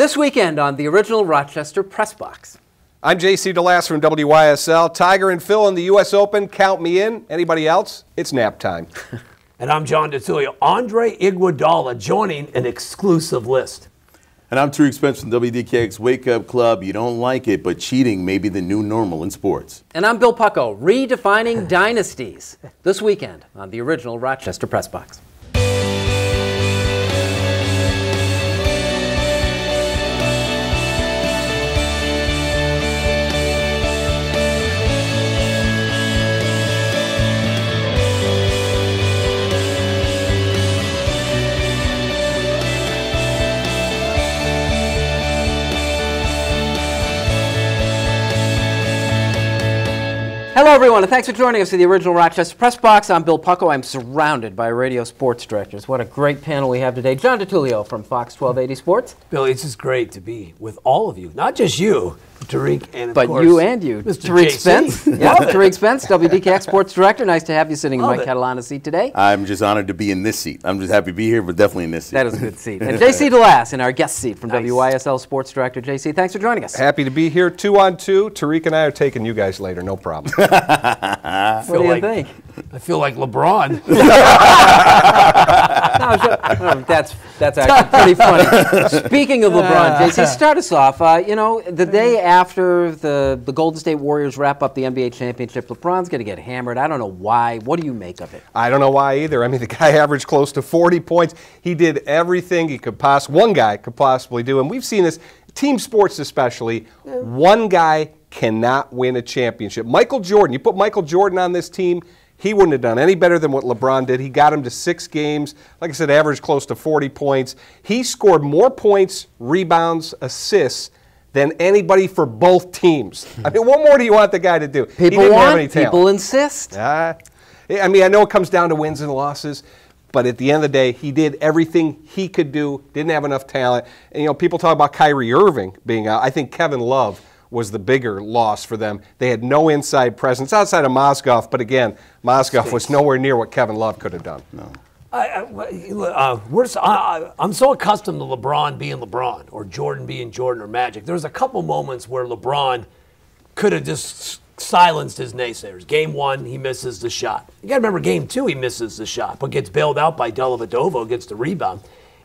This weekend on the original Rochester Press Box. I'm JC DeLass from WYSL. Tiger and Phil in the US Open. Count me in. Anybody else? It's nap time. And I'm John DiTullio. Andre Iguodala joining an exclusive list. And I'm Tariq Spence from WDKX Wake Up Club. You don't like it, but cheating may be the new normal in sports. And I'm Bill Pucko, redefining dynasties. This weekend on the original Rochester Press Box. Hello, everyone, and thanks for joining us for the original Rochester Press Box. I'm Bill Pucko. I'm surrounded by radio sports directors. What a great panel we have today. John DiTullio from Fox 1280 Sports. Billy, it's just great to be with all of you. Not just you, Tariq, and of course, but you and you. Mr. Tariq Spence. Yeah, Tariq Spence, WDKX Sports Director. Nice to have you sitting in Mike Catalana's seat today. I'm just honored to be in this seat. I'm just happy to be here, but definitely in this seat. That is a good seat. And JC DeLass in our guest seat from WYSL Sports Director. JC, thanks for joining us. Happy to be here. 2-on-2. Tariq and I are taking you guys later. No problem. What do you think? I feel like LeBron. No, that's actually pretty funny. Speaking of LeBron, JC, start us off. You know, the day after the Golden State Warriors wrap up the NBA championship, LeBron's going to get hammered. I don't know why. What do you make of it? I don't know why either. I mean, the guy averaged close to 40 points. He did everything he could one guy could possibly do. And we've seen this, team sports especially, one guy cannot win a championship. Michael Jordan, you put Michael Jordan on this team, he wouldn't have done any better than what LeBron did. He got him to 6 games. Like I said, averaged close to 40 points. He scored more points, rebounds, assists than anybody for both teams. I mean, what more do you want the guy to do? People want, people insist. I mean, I know it comes down to wins and losses, but at the end of the day, he did everything he could do, didn't have enough talent. And, you know, people talk about Kyrie Irving being out. I think Kevin Love was the bigger loss for them. They had no inside presence outside of Mozgov, but again, Mozgov was nowhere near what Kevin Love could have done. No. I'm so accustomed to LeBron being LeBron or Jordan being Jordan or Magic. There was a couple moments where LeBron could have just silenced his naysayers. Game 1, he misses the shot. You got to remember, Game 2, he misses the shot, but gets bailed out by Dellavedova, gets the rebound.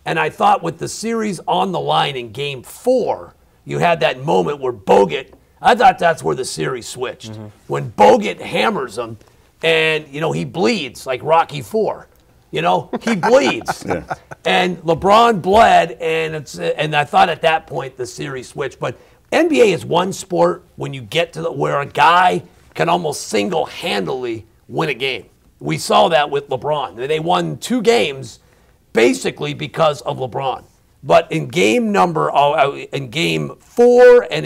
And I thought with the series on the line in Game 4, you had that moment where Bogut, I thought that's where the series switched. When Bogut hammers him and, you know, he bleeds like Rocky IV. You know, he bleeds. And LeBron bled, and I thought at that point the series switched. But NBA is one sport when you get to where a guy can almost single-handedly win a game. We saw that with LeBron. They won 2 games basically because of LeBron. But in game 4 and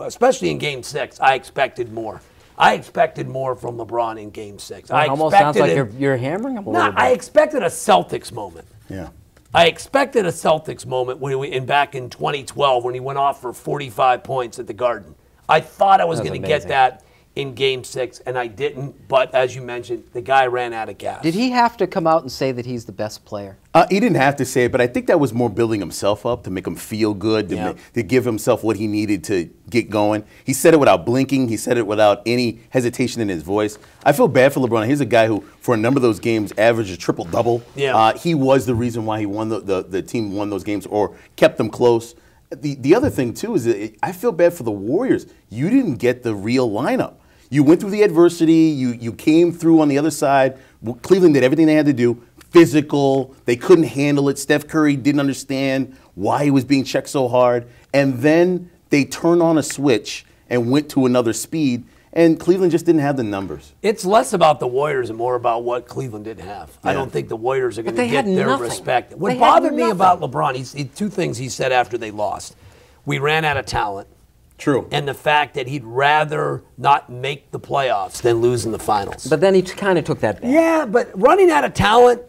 especially in game 6, I expected more. I expected more from LeBron in game 6. It almost sounds like you're hammering him a little bit. I expected a Celtics moment. Yeah. I expected a Celtics moment back in 2012 when he went off for 45 points at the Garden. I thought I was going to get that in game 6, and I didn't. But as you mentioned, the guy ran out of gas. Did he have to come out and say that he's the best player? He didn't have to say it, but I think that was more building himself up to make him feel good, to give himself what he needed to get going. He said it without blinking. He said it without any hesitation in his voice. I feel bad for LeBron. He's a guy who, for a number of those games, averaged a triple-double. Yeah. He was the reason why he won the team won those games or kept them close. The other thing, too, is that I feel bad for the Warriors. You didn't get the real lineup. You went through the adversity. You came through on the other side. Cleveland did everything they had to do. Physical. They couldn't handle it. Steph Curry didn't understand why he was being checked so hard. And then they turned on a switch and went to another speed. And Cleveland just didn't have the numbers. It's less about the Warriors and more about what Cleveland didn't have. Yeah. I don't think the Warriors are going to get their respect. What bothered me about LeBron, 2 things he said after they lost. We ran out of talent. True. And the fact that he'd rather not make the playoffs than lose in the finals. But then he kind of took that back. Yeah, but running out of talent,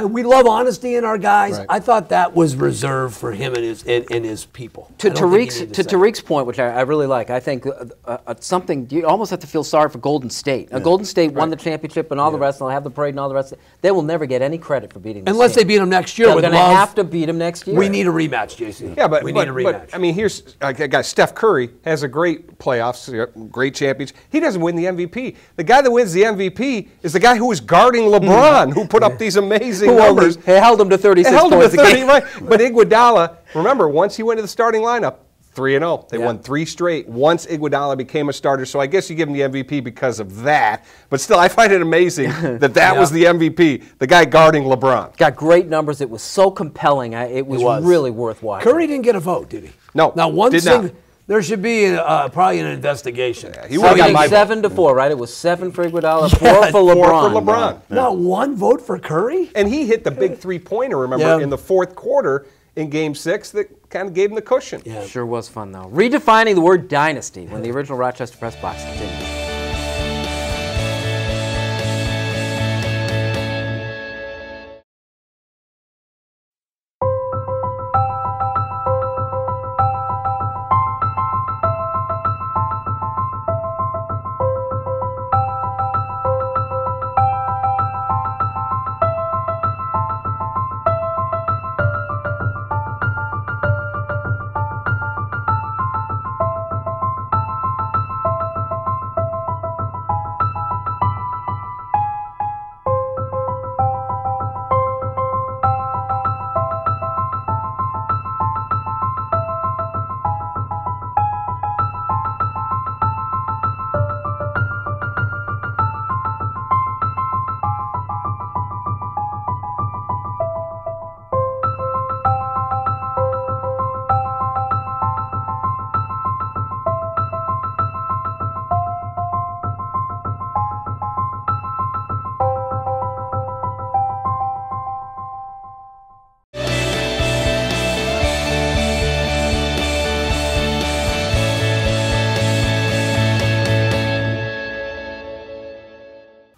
we love honesty in our guys. Right. I thought that was reserved for him and his people. To Tariq's point, which I really like, I think something you almost have to feel sorry for Golden State. Golden State won the championship and all the rest, and they'll have the parade and all the rest. They will never get any credit for beating. Unless they beat them next year. They're going to have to beat them next year. We need a rematch, JC. Yeah, but we need a rematch. But, I mean, here's a guy. Steph Curry has a great playoffs, great championship. He doesn't win the MVP. The guy that wins the MVP is the guy who was guarding LeBron, who put up these amazing numbers. He held him to 36 points a game. Right. But Iguodala, remember, once he went to the starting lineup, 3-0. They won 3 straight once Iguodala became a starter. So I guess you give him the MVP because of that. But still, I find it amazing that was the MVP, the guy guarding LeBron. Got great numbers. It was so compelling. It was really worth watching. Curry didn't get a vote, did he? No. Now, one did thing, not. There should be probably an investigation. Yeah, he would have got my 7-4, right? It was 7 for Iguodala, 4 Yeah, for LeBron. 4 for LeBron. Not one vote for Curry? And he hit the big three-pointer, remember, in the fourth quarter in Game 6 that kind of gave him the cushion. Yeah. Sure was fun, though. Redefining the word dynasty when the original Rochester Press Box continues.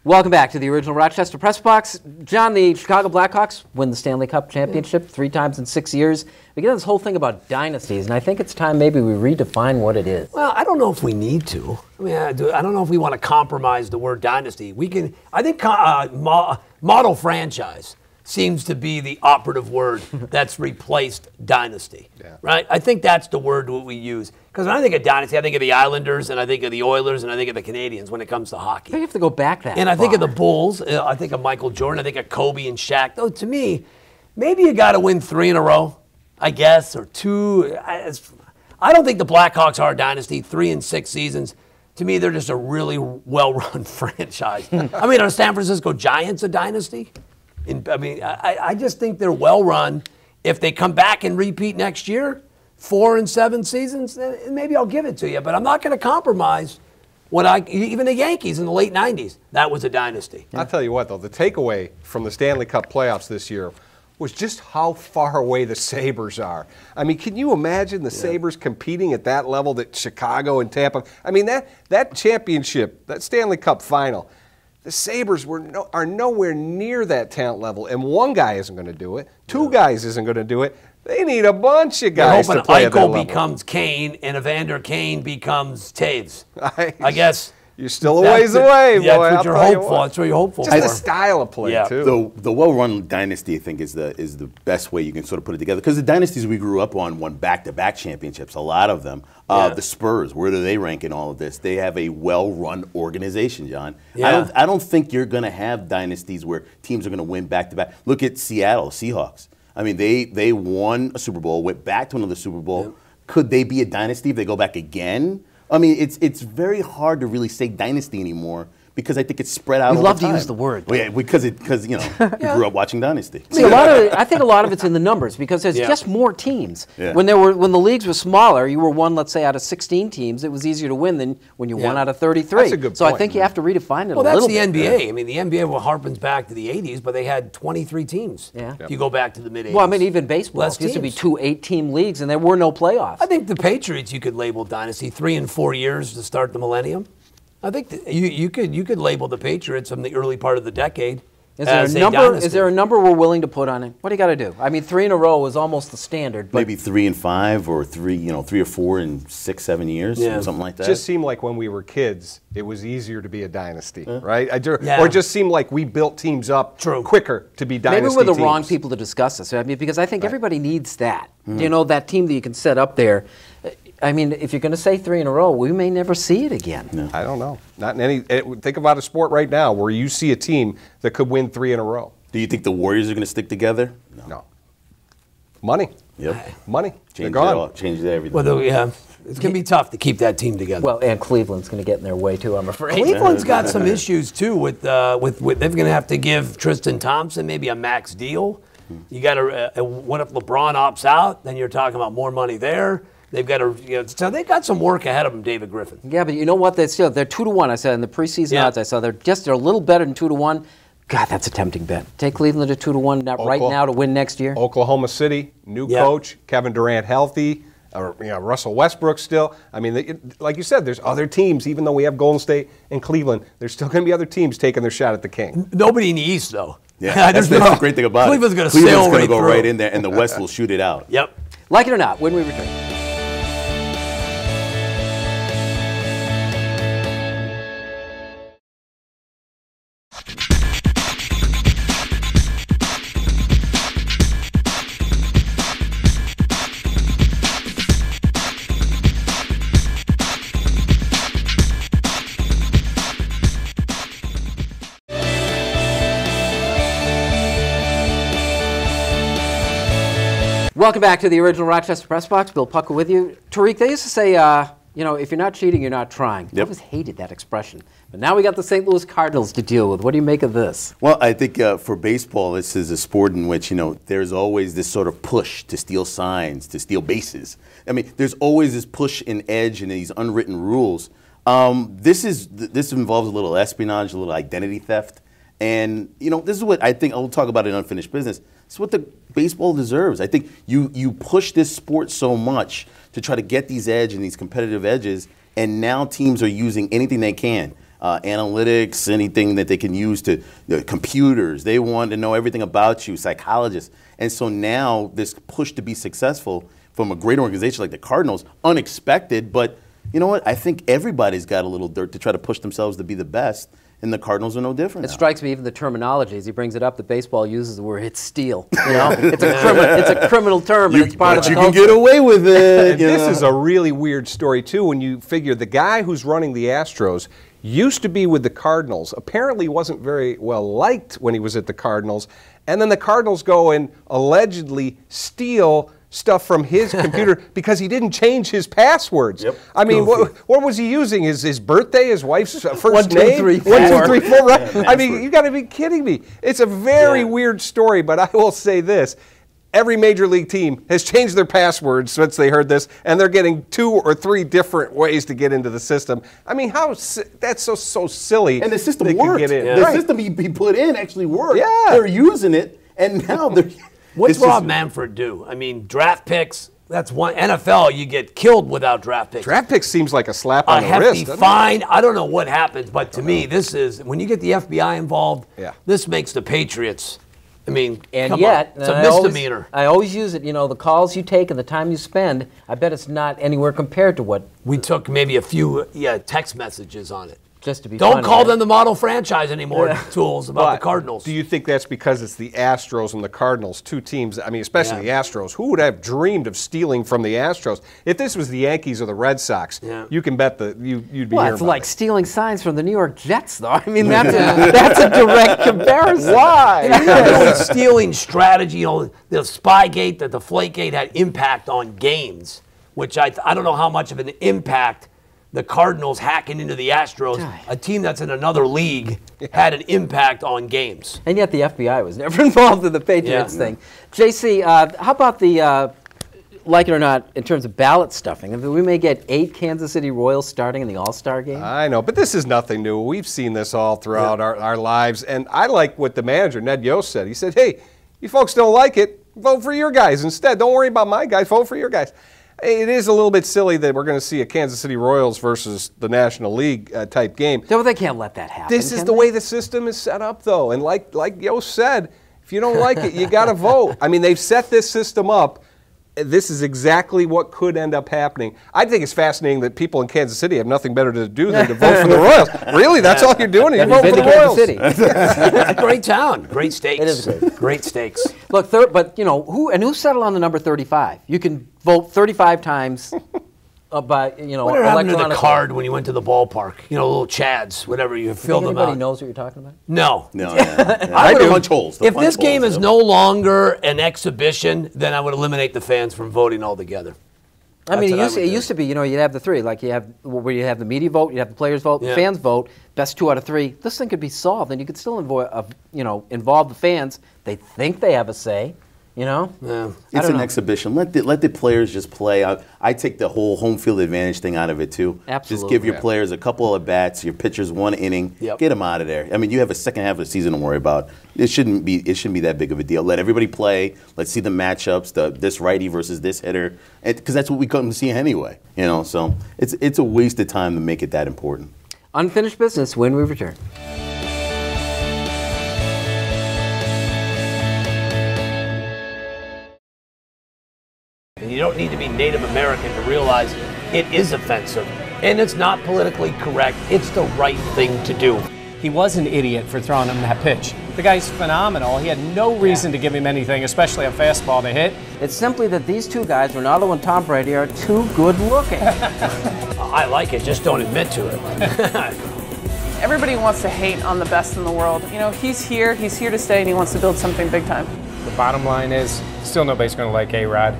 Welcome back to the original Rochester Press Box. John, the Chicago Blackhawks win the Stanley Cup championship 3 times in 6 years. We get this whole thing about dynasties, and I think it's time maybe we redefine what it is. Well, I don't know if we need to. I mean, I don't know if we want to compromise the word dynasty. We can. I think model franchise seems to be the operative word that's replaced dynasty, right? I think that's the word that we use. Because when I think of dynasty, I think of the Islanders, and I think of the Oilers, and I think of the Canadians when it comes to hockey. You have to go back that And I think of the Bulls. I think of Michael Jordan. I think of Kobe and Shaq. Though to me, maybe you got to win 3 in a row, I guess, or 2. I don't think the Blackhawks are a dynasty. 3 in 6 seasons. To me, they're just a really well-run franchise. I mean, are San Francisco Giants a dynasty? I just think they're well-run. If they come back and repeat next year, 4 in 7 seasons, then maybe I'll give it to you. But I'm not going to compromise even the Yankees in the late 90s. That was a dynasty. I'll tell you what, though, the takeaway from the Stanley Cup playoffs this year was just how far away the Sabres are. I mean, can you imagine the Sabres competing at that level that Chicago and Tampa? I mean, that championship, that Stanley Cup final, the Sabres are nowhere near that talent level, and one guy isn't going to do it. 2 guys isn't going to do it. They need a bunch of guys to play at that level. Eichel becomes Kane and Evander Kane becomes Taves. I guess you're still a ways away, boy. That's what you're hopeful. That's what you're hopeful for. Just the style of play, too. The well-run dynasty, I think, is the best way you can sort of put it together. Because the dynasties we grew up on won back-to-back championships, a lot of them. The Spurs, where do they rank in all of this? They have a well-run organization, John. Yeah. I don't think you're going to have dynasties where teams are going to win back-to-back. Look at Seattle Seahawks. I mean, they won a Super Bowl, went back to another Super Bowl. Yep. Could they be a dynasty if they go back again? I mean, it's very hard to really say dynasty anymore because I think it's spread out. We love to use the word. Well, yeah, because you grew up watching Dynasty. See, I think a lot of it's in the numbers because there's just more teams. Yeah. When the leagues were smaller, you were one, let's say, out of 16 teams. It was easier to win than when you won out of 33. That's a good point. I think you have to redefine it a little bit. Well, that's the NBA. I mean, the NBA harpens back to the 80s, but they had 23 teams. Yeah. If you go back to the mid-80s. Well, I mean, even baseball. It used to be 2 8-team leagues, and there were no playoffs. I think the Patriots you could label dynasty 3 and 4 years to start the millennium. I think you could label the Patriots from the early part of the decade Is there a number? Is there a number we're willing to put on it? What do you got to do? I mean, 3 in a row is almost the standard. But maybe 3 and 5, or 3 or 4 in 6, 7 years, something like that. Just seemed like when we were kids, it was easier to be a dynasty, right? Or it just seemed like we built teams up quicker to be dynasty. Maybe we're the teams. wrong people to discuss this. I mean, because I think everybody needs that. You know, that team that you can set up there. I mean, if you're going to say 3 in a row, we may never see it again. No. I don't know. Not in any. Think about a sport right now where you see a team that could win 3 in a row. Do you think the Warriors are going to stick together? No. Money. Yep. Money. They're gone. Changes everything. Well, it's going to be tough to keep that team together. Well, and Cleveland's going to get in their way too, I'm afraid. Cleveland's got some issues too with they're going to have to give Tristan Thompson maybe a max deal. You got to. What if LeBron opts out? Then you're talking about more money there. They've got to, so they've got some work ahead of them, David Griffin. Yeah, but you know what? They're 2-1. I said in the preseason odds, I saw they're a little better than 2-1. God, that's a tempting bet. Take Cleveland to 2-1 right now to win next year. Oklahoma City, new coach, Kevin Durant healthy, Russell Westbrook still. I mean, like you said, there's other teams. Even though we have Golden State and Cleveland, there's still going to be other teams taking their shot at the king. Nobody in the East, though. Yeah, that's the great thing about Cleveland's it. Going to Cleveland's going to go right in there, and the West will shoot it out. Yep. Like it or not, when we return. Welcome back to the original Rochester Press Box. Bill Pucko with you. Tariq, they used to say, if you're not cheating, you're not trying. I always hated that expression. But now we got the St. Louis Cardinals to deal with. What do you make of this? Well, I think for baseball, this is a sport in which, there's always this sort of push to steal signs, to steal bases. I mean, there's always this push and edge and these unwritten rules. This involves a little espionage, a little identity theft. And, this is what I think, I'll talk about in Unfinished Business. It's what the baseball deserves. I think you push this sport so much to try to get these edge and these competitive edges, and now teams are using anything they can. Analytics, anything that they can use to computers. They want to know everything about you, psychologists. And so now this push to be successful from a great organization like the Cardinals, unexpected, but you know what? I think everybody's got a little dirt to try to push themselves to be the best. And the Cardinals are no different. It strikes me, even the terminology, as he brings it up, that baseball uses the word "it's steal." It's a criminal term, and it's part of the culture. You can get away with it. This is a really weird story too. When you figure the guy who's running the Astros used to be with the Cardinals, apparently wasn't very well liked when he was at the Cardinals, and then the Cardinals go and allegedly steal stuff from his computer because he didn't change his passwords. Yep. I mean, what was he using? His birthday, his wife's first 1, 2, name? 3, 4. 1, 2, 3, 4, right? I mean, you got to be kidding me. It's a very weird story, but I will say this. Every major league team has changed their passwords since they heard this, and they're getting 2 or 3 different ways to get into the system. I mean, that's so silly. And the system worked. Get in. The system he put in actually worked. Yeah. They're using it, and now they're... What's Rob Manfred do? I mean, draft picks, that's one. NFL, you get killed without draft picks. Draft picks seems like a slap on the hefty wrist. fine. I don't know what happens, but to me, this is, when you get the FBI involved, this makes the Patriots, I mean, and yet, it's a misdemeanor. I always use it, the calls you take and the time you spend, I bet it's not anywhere compared to what... We took maybe a few text messages on it. Just to be Don't funny, call them the model franchise anymore, tools about the Cardinals. Do you think that's because it's the Astros and the Cardinals, 2 teams, I mean, especially the Astros? Who would have dreamed of stealing from the Astros? If this was the Yankees or the Red Sox, you can bet that you'd be hearing it's about like it. stealing signs from the New York Jets, though. I mean, that's a direct comparison. Why? Stealing strategy, the Spygate, the Deflategate had impact on games, which I don't know how much of an impact the Cardinals hacking into the Astros, a team that's in another league, had an impact on games. And yet the FBI was never involved in the Patriots thing. JC, how about the, like it or not, in terms of ballot stuffing? I mean, we may get 8 Kansas City Royals starting in the All-Star game. I know, but this is nothing new. We've seen this all throughout our lives. And I like what the manager, Ned Yost, said. He said, hey, you folks don't like it, vote for your guys instead. Don't worry about my guys, vote for your guys. It is a little bit silly that we're going to see a Kansas City Royals versus the National League type game. No, they can't let that happen. This is the way the system is set up, though. And like Yo said, if you don't like it, you got to vote. I mean, they've set this system up. This is exactly what could end up happening. I think it's fascinating that people in Kansas City have nothing better to do than to vote for the Royals. Really? That's all you're doing? You're voting for the Royals? City. Great town. Great steaks. It is great. Great steaks. Look, but you know, who settled on the number 35? You can vote 35 times by, you know, What happened to the electronically. card when you went to the ballpark? You know, little Chads, whatever, you filled them Anybody out. knows what you're talking about? No. No, yeah. I The would punch holes. If this game is no longer an exhibition, then I would eliminate the fans from voting altogether. I mean, That's what I it would used to be, you know, you'd have the three, like you have where you have the media vote, you have the players vote, the Yeah. fans vote, best 2 out of 3. This thing could be solved, and you could still involve the fans. They think they have a say, you know. Yeah. It's an exhibition. Let the players just play. I take the whole home field advantage thing out of it too. Absolutely. Just give your players a couple of bats, your pitchers 1 inning, Yep. get them out of there. I mean, you have a second half of the season to worry about. It shouldn't be that big of a deal. Let everybody play. Let's see the matchups, this righty versus this hitter, because that's what we come to see anyway. You know, so it's a waste of time to make it that important. Unfinished business when we return. And you don't need to be Native American to realize it is offensive. And it's not politically correct. It's the right thing to do. He was an idiot for throwing him that pitch. The guy's phenomenal. He had no reason to give him anything, especially a fastball to hit. It's simply that these two guys, Ronaldo and Tom Brady, are too good looking. I like it, just don't admit to it. Everybody wants to hate on the best in the world. You know, he's here to stay, and he wants to build something big time. The bottom line is, still nobody's going to like A-Rod.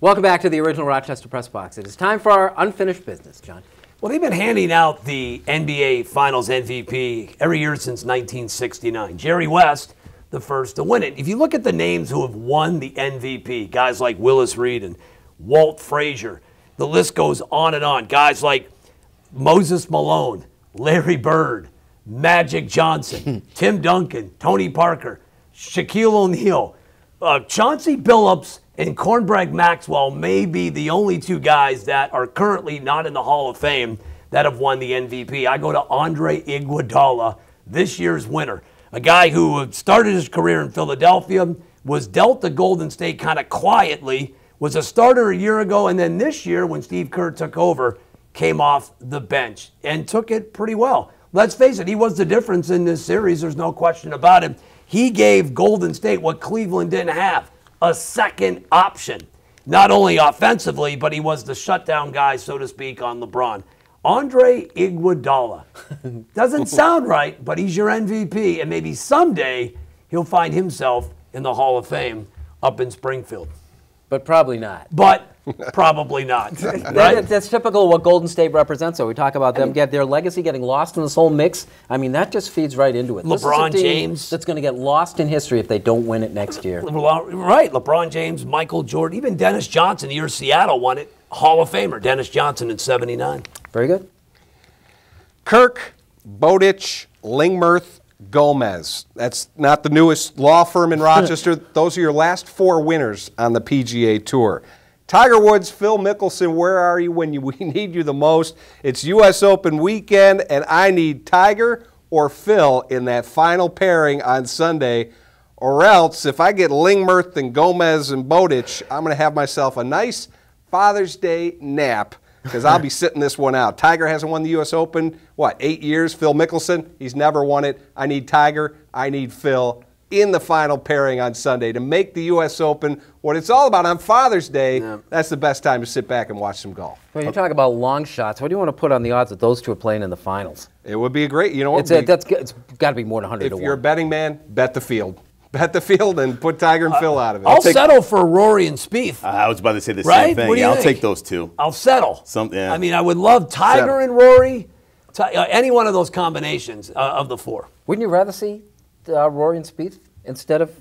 Welcome back to the original Rochester Press Box. It is time for our unfinished business, John. Well, they've been handing out the NBA Finals MVP every year since 1969. Jerry West, the first to win it. If you look at the names who have won the MVP, guys like Willis Reed and Walt Frazier, the list goes on and on. Guys like Moses Malone, Larry Bird, Magic Johnson, Tim Duncan, Tony Parker, Shaquille O'Neal, Chauncey Billups, and Cornbread Maxwell may be the only 2 guys that are currently not in the Hall of Fame that have won the MVP. I go to Andre Iguodala, this year's winner. A guy who started his career in Philadelphia, was dealt to Golden State kind of quietly, was a starter a year ago, and then this year when Steve Kerr took over, came off the bench and took it pretty well. Let's face it, he was the difference in this series. There's no question about it. He gave Golden State what Cleveland didn't have, a second option. Not only offensively, but he was the shutdown guy, so to speak, on LeBron. Andre Iguodala. Doesn't sound right, but he's your MVP, and maybe someday he'll find himself in the Hall of Fame up in Springfield. But probably not. But probably not. Right? That's typical of what Golden State represents. So we talk about them, get their legacy getting lost in this whole mix. I mean, that just feeds right into it. LeBron This is a team James. that's going to get lost in history if they don't win it next year. Right. LeBron James, Michael Jordan, even Dennis Johnson, the year Seattle won it. Hall of Famer, Dennis Johnson in '79. Very good. Kirk, Bowditch, Lingmerth, Gomez. That's not the newest law firm in Rochester. Those are your last 4 winners on the PGA Tour. Tiger Woods, Phil Mickelson, where are you when we need you the most? It's US Open weekend, and I need Tiger or Phil in that final pairing on Sunday. Or else, if I get Lingmerth and Gomez and Bowditch, I'm going to have myself a nice Father's Day nap, because I'll be sitting this one out. Tiger hasn't won the U.S. Open, 8 years? Phil Mickelson, he's never won it. I need Tiger, I need Phil in the final pairing on Sunday to make the U.S. Open what it's all about on Father's Day. Yeah. That's the best time to sit back and watch some golf. When you talk about long shots, what do you want to put on the odds that those two are playing in the finals? It would be a great, you know what? It's got to be more than 100 to 1. If you're a betting man, bet the field. Bet the field and put Tiger and Phil out of it. I'll settle for Rory and Spieth. I was about to say the Right? same thing. What do you I'll think? take those 2. I'll settle. Yeah. I mean, I would love Tiger and Rory, any one of those combinations of the 4. Wouldn't you rather see Rory and Spieth instead of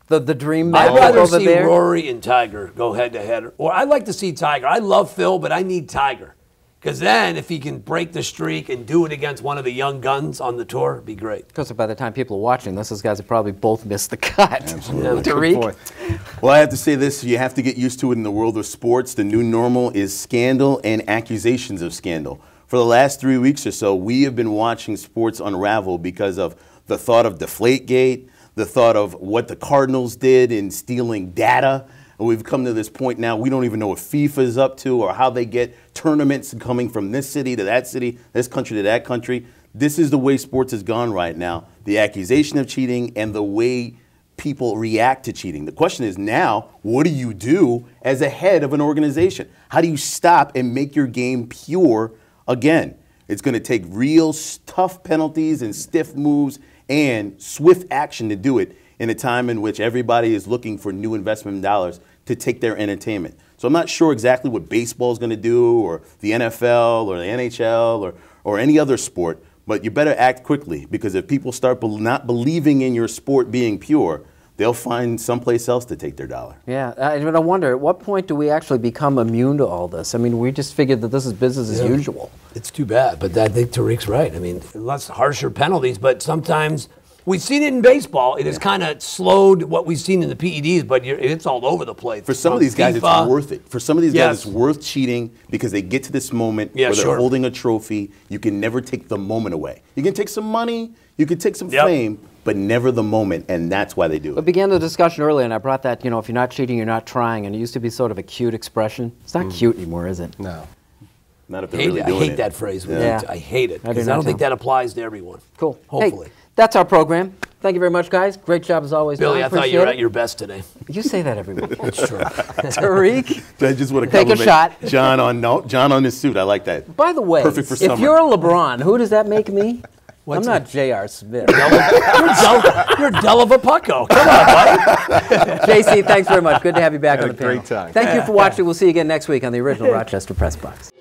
the dream match I'd rather over see there? Rory and Tiger go head to head. Or I'd like to see Tiger. I love Phil, but I need Tiger. Because then, if he can break the streak and do it against one of the young guns on the tour, it'd be great. Because by the time people are watching this, those guys have probably both missed the cut. Absolutely. Tariq? Well, I have to say this, you have to get used to it in the world of sports. The new normal is scandal and accusations of scandal. For the last 3 weeks or so, we have been watching sports unravel because of the thought of Deflategate, the thought of what the Cardinals did in stealing data. And we've come to this point now, we don't even know what FIFA is up to or how they get tournaments coming from this city to that city, this country to that country. This is the way sports has gone right now. The accusation of cheating and the way people react to cheating. The question is now, what do you do as a head of an organization? How do you stop and make your game pure again? It's going to take real tough penalties and stiff moves and swift action to do it in a time in which everybody is looking for new investment dollars to take their entertainment. So I'm not sure exactly what baseball is going to do or the NFL or the NHL or any other sport, but you better act quickly because if people start not believing in your sport being pure, they'll find someplace else to take their dollar. Yeah, I wonder, at what point do we actually become immune to all this? I mean, we just figured that this is business as usual. It's too bad, but I think Tariq's right. I mean, less harsher penalties, but sometimes we've seen it in baseball. It has kind of slowed what we've seen in the PEDs, but it's all over the place. For some of these guys, it's worth it. For some of these guys, it's worth cheating because they get to this moment where they're holding a trophy. You can never take the moment away. You can take some money, you can take some fame, but never the moment, and that's why they do it. We began the discussion earlier, and I brought that, if you're not cheating, you're not trying, and it used to be sort of a cute expression. It's not cute anymore, is it? No. Not if they're really doing it. I hate that phrase. Yeah. I hate it, because I I don't think that applies to everyone. Cool. Hopefully. Hey, that's our program. Thank you very much, guys. Great job as always. Billy, I thought you were at your best today. You say that every week. That's true. Tariq? I just want to Take a shot. John on his suit. I like that. By the way, perfect for summer. If you're LeBron, who does that make me? I'm not J.R. Smith. You're dull of a pucko. Come on, buddy. JC, thanks very much. Good to have you back on the panel. Great time. Thank you for watching. We'll see you again next week on the original Rochester Press Box.